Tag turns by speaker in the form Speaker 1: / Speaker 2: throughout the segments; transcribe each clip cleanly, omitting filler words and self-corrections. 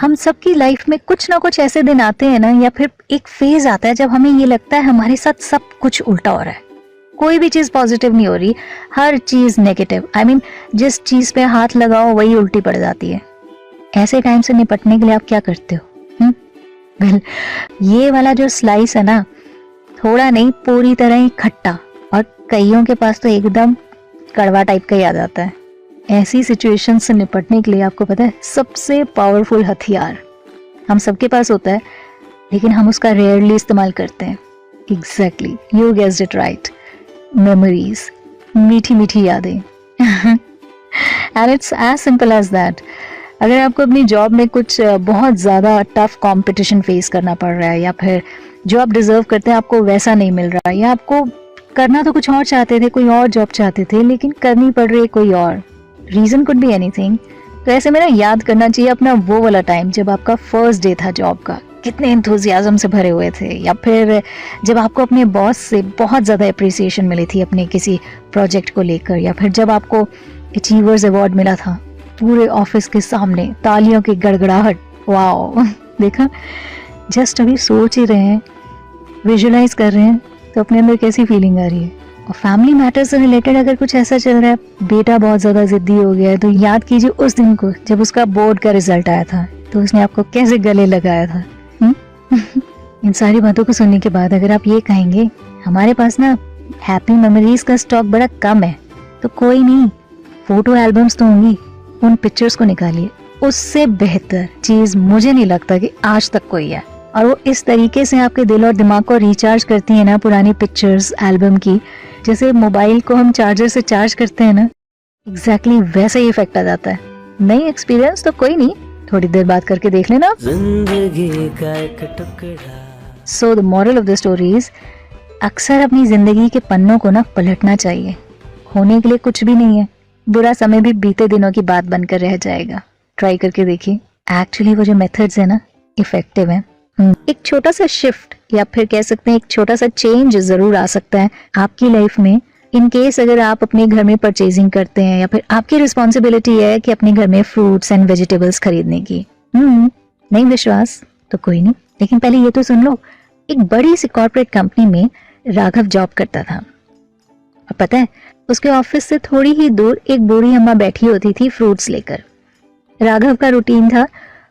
Speaker 1: हम सबकी लाइफ में कुछ ना कुछ ऐसे दिन आते हैं ना, या फिर एक फेज आता है जब हमें ये लगता है हमारे साथ सब कुछ उल्टा हो रहा है, कोई भी चीज पॉजिटिव नहीं हो रही, हर चीज नेगेटिव। आई मीन जिस चीज पे हाथ लगाओ वही उल्टी पड़ जाती है। ऐसे टाइम से निपटने के लिए आप क्या करते हो? वेल, ये वाला जो स्लाइस है ना, थोड़ा नहीं पूरी तरह ही खट्टा, और कईयों के पास तो एकदम कड़वा टाइप का ही आ जाता है। ऐसी सिचुएशन से निपटने के लिए आपको पता है सबसे पावरफुल हथियार हम सबके पास होता है, लेकिन हम उसका रेयरली इस्तेमाल करते हैं। Exactly, you guessed it right, memories, मीठी मीठी यादें। And it's as simple as that. अगर आपको अपनी जॉब में कुछ बहुत ज़्यादा टफ कंपटीशन फेस करना पड़ रहा है, या फिर जो आप डिजर्व करते हैं आपको वैसा नहीं मिल रहा, या आपको करना तो कुछ और चाहते थे, कोई और जॉब चाहते थे, लेकिन करनी पड़ रही है कोई और, रीज़न कुड बी एनीथिंग, तो ऐसे में ना याद करना चाहिए अपना वो वाला टाइम जब आपका फर्स्ट डे था जॉब का, कितने एंथुजियाज्म से भरे हुए थे, या फिर जब आपको अपने बॉस से बहुत ज़्यादा अप्रिसिएशन मिली थी अपने किसी प्रोजेक्ट को लेकर, या फिर जब आपको अचीवर्स अवार्ड मिला था पूरे ऑफिस के सामने, तालियों की गड़गड़ाहट। वाओ, देखा, जस्ट अभी सोच ही रहे हैं, विजुलाइज कर रहे हैं, तो अपने अंदर कैसी फीलिंग आ रही है। और फैमिली मैटर से रिलेटेड अगर कुछ ऐसा चल रहा है, बेटा बहुत ज़्यादा जिद्दी हो गया है, तो याद कीजिए उस दिन को जब उसका बोर्ड का रिजल्ट आया था, तो उसने आपको कैसे गले लगाया था। इन सारी बातों को सुनने के बाद अगर आप ये कहेंगे हमारे पास ना हैप्पी मेमोरीज का स्टॉक बड़ा कम है, तो कोई नहीं, फोटो एल्बम्स तो होंगी, उन पिक्चर्स को निकालिए। उससे बेहतर चीज मुझे नहीं लगता कि आज तक कोई है, और वो इस तरीके से आपके दिल और दिमाग को रिचार्ज करती है ना, पुरानी पिक्चर्स एल्बम की, जैसे मोबाइल को हम चार्जर से चार्ज करते हैं ना, एग्जैक्टली वैसा ही इफेक्ट आ जाता है। नई एक्सपीरियंस तो कोई नहीं, थोड़ी देर बात करके देख लेना। जिंदगी का एक टुकड़ा। So the moral of the story is, अक्सर अपनी जिंदगी के पन्नों को ना पलटना चाहिए। होने के लिए कुछ भी नहीं है, बुरा समय भी बीते दिनों की बात बनकर रह जाएगा। ट्राई करके देखिए, एक्चुअली वो जो मेथड्स है ना इफेक्टिव है। एक छोटा सा शिफ्ट, या फिर कह सकते हैं एक छोटा सा चेंज जरूर आ सकता है आपकी लाइफ में, इन केस अगर आप अपने घर में परचेजिंग करते हैं, या फिर आपकी रिस्पॉन्सिबिलिटी है कि अपने घर में फ्रूट्स एंड वेजिटेबल्स खरीदने की। नहीं विश्वास तो कोई नहीं, लेकिन पहले ये तो सुन लो, एक बड़ी सी कॉर्पोरेट कंपनी में राघव जॉब करता था, और पता है उसके ऑफिस से थोड़ी ही दूर एक बूढ़ी अम्मा बैठी होती थी फ्रूट्स लेकर। राघव का रूटीन था,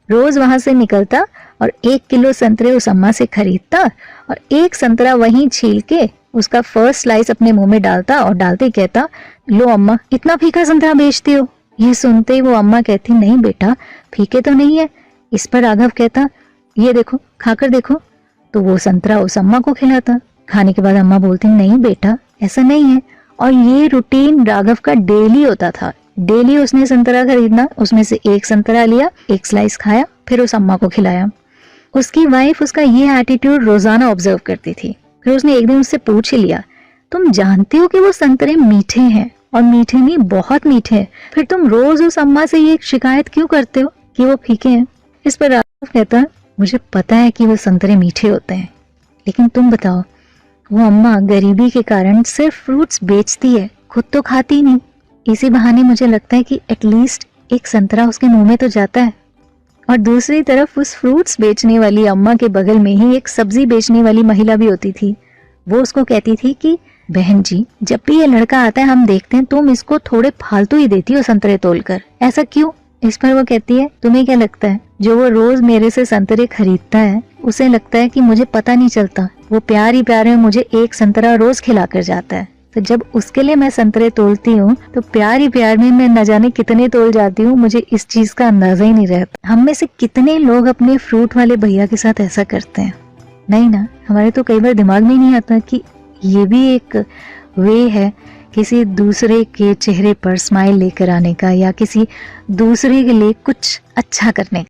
Speaker 1: रोज वहां से निकलता और 1 किलो संतरे उस अम्मा से खरीदता, और एक संतरा वहीं छील के उसका फर्स्ट स्लाइस अपने मुंह में डालता, और डालते ही कहता, लो अम्मा, इतना फीका संतरा बेचती हो। ये सुनते ही वो अम्मा कहती, नहीं बेटा, फीके तो नहीं है। इस पर राघव कहता, ये देखो, खाकर देखो। तो वो संतरा उस अम्मा को खिलाता। खाने के बाद अम्मा बोलती, नहीं बेटा, ऐसा नहीं है। और ये रूटीन राघव का डेली होता था। डेली उसने संतरा खरीदना, उसमें से एक संतरा लिया, एक स्लाइस खाया, फिर उस अम्मा को खिलाया। उसकी वाइफ उसका ये एटीट्यूड रोजाना ऑब्जर्व करती थी। फिर उसने एक दिन उससे पूछ ही लिया, तुम जानती हो कि वो संतरे मीठे हैं, और मीठे नहीं बहुत मीठे हैं, फिर तुम रोज उस अम्मा से ये शिकायत क्यों करते हो कि वो फीके हैं? इस पर राघव कहता, मुझे पता है कि वो संतरे मीठे होते हैं, लेकिन तुम बताओ, वो अम्मा गरीबी के कारण सिर्फ फ्रूट्स बेचती है, खुद तो खाती नहीं। इसी बहाने मुझे लगता है कि एटलीस्ट एक संतरा उसके मुंह में तो जाता है। और दूसरी तरफ उस फ्रूट्स बेचने वाली अम्मा के बगल में ही एक सब्जी बेचने वाली महिला भी होती थी। वो उसको कहती थी कि बहन जी, जब भी ये लड़का आता है हम देखते हैं तुम इसको थोड़े फालतू ही देती हो संतरे तोलकर, ऐसा क्यों? इस पर वो कहती है, तुम्हें क्या लगता है, जो वो रोज मेरे से संतरे खरीदता है उसे लगता है कि मुझे पता नहीं चलता, वो प्यार ही प्यार में मुझे एक संतरा रोज खिला कर जाता है। तो जब उसके लिए मैं संतरे तोलती हूँ तो प्यार ही प्यार में मैं न जाने कितने तोल जाती हूँ, मुझे इस चीज का अंदाजा ही नहीं रहता। हम में से कितने लोग अपने फ्रूट वाले भैया के साथ ऐसा करते हैं? नहीं ना, हमारे तो कई बार दिमाग में ही नहीं आता कि ये भी एक वे है किसी दूसरे के चेहरे पर स्माइल लेकर आने का, या किसी दूसरे के लिए कुछ अच्छा करने का।